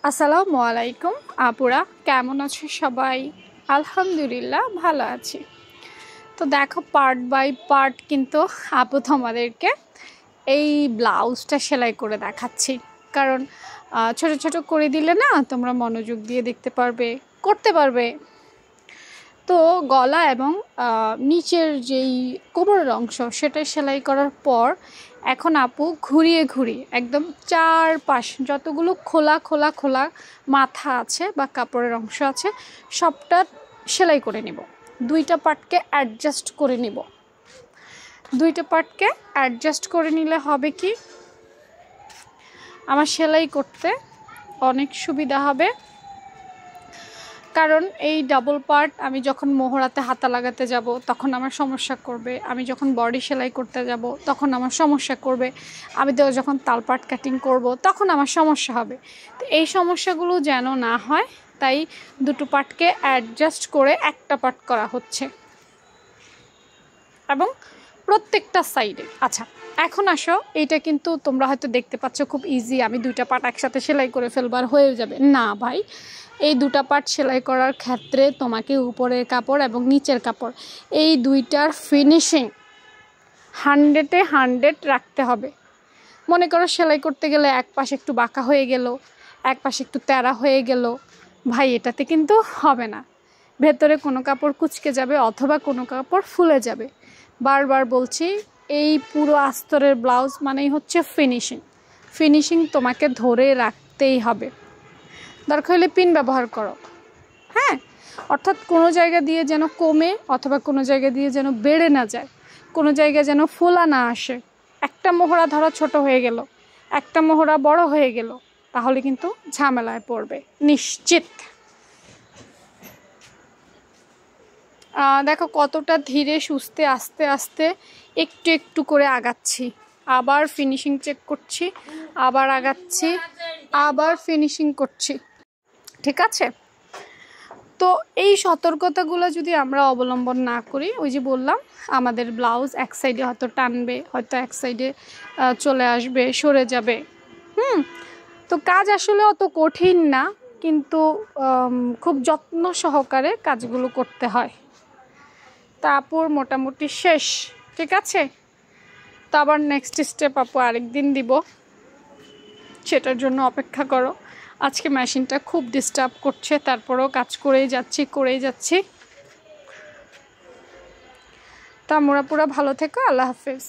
আসসালামু আলাইকুম আপুরা, কেমন আছো সবাই? আলহামদুলিল্লাহ ভালো আছি। তো দেখো, পার্ট বাই পার্ট কিন্তু আপু তোমাদেরকে এই ব্লাউজটা সেলাই করে দেখাচ্ছি। কারণ ছোট ছোট করে দিলে না তোমরা মনোযোগ দিয়ে দেখতে পারবে, করতে পারবে। তো গলা এবং নিচের যেই কোমরের অংশ সেটাই সেলাই করার পর এখন আপু ঘুরিয়ে ঘুরিয়ে একদম চারপাশ যতগুলো খোলা খোলা খোলা মাথা আছে বা কাপড়ের অংশ আছে সবটা সেলাই করে নেব। দুইটা পার্টকে অ্যাডজাস্ট করে নেব। দুইটা পার্টকে অ্যাডজাস্ট করে নিলে হবে কি, আমার সেলাই করতে অনেক সুবিধা হবে। কারণ এই ডাবল পার্ট আমি যখন মোহরাতে হাতা লাগাতে যাব তখন আমার সমস্যা করবে, আমি যখন বডি সেলাই করতে যাব তখন আমার সমস্যা করবে, আমি তো যখন তাল পার্ট কাটিং করব তখন আমার সমস্যা হবে। তো এই সমস্যাগুলো যেন না হয় তাই দুটো পার্টকে অ্যাডজাস্ট করে একটা পার্ট করা হচ্ছে এবং প্রত্যেকটা সাইডে। আচ্ছা, এখন আসো, এইটা কিন্তু তোমরা হয়তো দেখতে পাচ্ছ খুব ইজি, আমি দুইটা পার্ট একসাথে সেলাই করে ফেলবার হয়ে যাবে। না ভাই, এই দুটা পার্ট সেলাই করার ক্ষেত্রে তোমাকে উপরের কাপড় এবং নিচের কাপড় এই দুইটার ফিনিশিং 100-এ 100 রাখতে হবে। মনে করো সেলাই করতে গেলে এক পাশ একটু বাঁকা হয়ে গেল, এক পাশ একটু তেড়া হয়ে গেল, ভাই এটাতে কিন্তু হবে না। ভেতরে কোনো কাপড় কুঁচকে যাবে অথবা কোনো কাপড় ফুলে যাবে। বারবার বলছি, এই পুরো আস্তরের ব্লাউজ মানেই হচ্ছে ফিনিশিং। ফিনিশিং তোমাকে ধরে রাখতেই হবে। দরকার হলে পিন ব্যবহার করো, হ্যাঁ, অর্থাৎ কোনো জায়গা দিয়ে যেন কমে অথবা কোনো জায়গা দিয়ে যেন বেড়ে না যায়, কোনো জায়গায় যেন ফোলা না আসে। একটা মোহরা ধরো ছোট হয়ে গেল, একটা মোহরা বড় হয়ে গেল, তাহলে কিন্তু ঝামেলায় পড়বে নিশ্চিত। দেখো কতটা ধীরে সুস্থে আস্তে আস্তে একটু একটু করে আগাচ্ছি, আবার ফিনিশিং চেক করছি, আবার আগাচ্ছি, আবার ফিনিশিং করছি। ঠিক আছে? তো এই সতর্কতাগুলো যদি আমরা অবলম্বন না করি, ওই যে বললাম, আমাদের ব্লাউজ এক সাইডে হয়তো টানবে, হয়তো এক সাইডে চলে আসবে, সরে যাবে। তো কাজ আসলে অত কঠিন না, কিন্তু খুব যত্ন সহকারে কাজগুলো করতে হয়। তা আপুর মোটামুটি শেষ। ঠিক আছে, তো আবার নেক্সট স্টেপ আপু আরেকদিন দিব, সেটার জন্য অপেক্ষা করো। আজকে মেশিনটা খুব ডিস্টার্ব করছে, তারপরেও কাজ করেই যাচ্ছি। তা মোরা পুরা ভালো থেকো, আল্লাহ হাফেজ।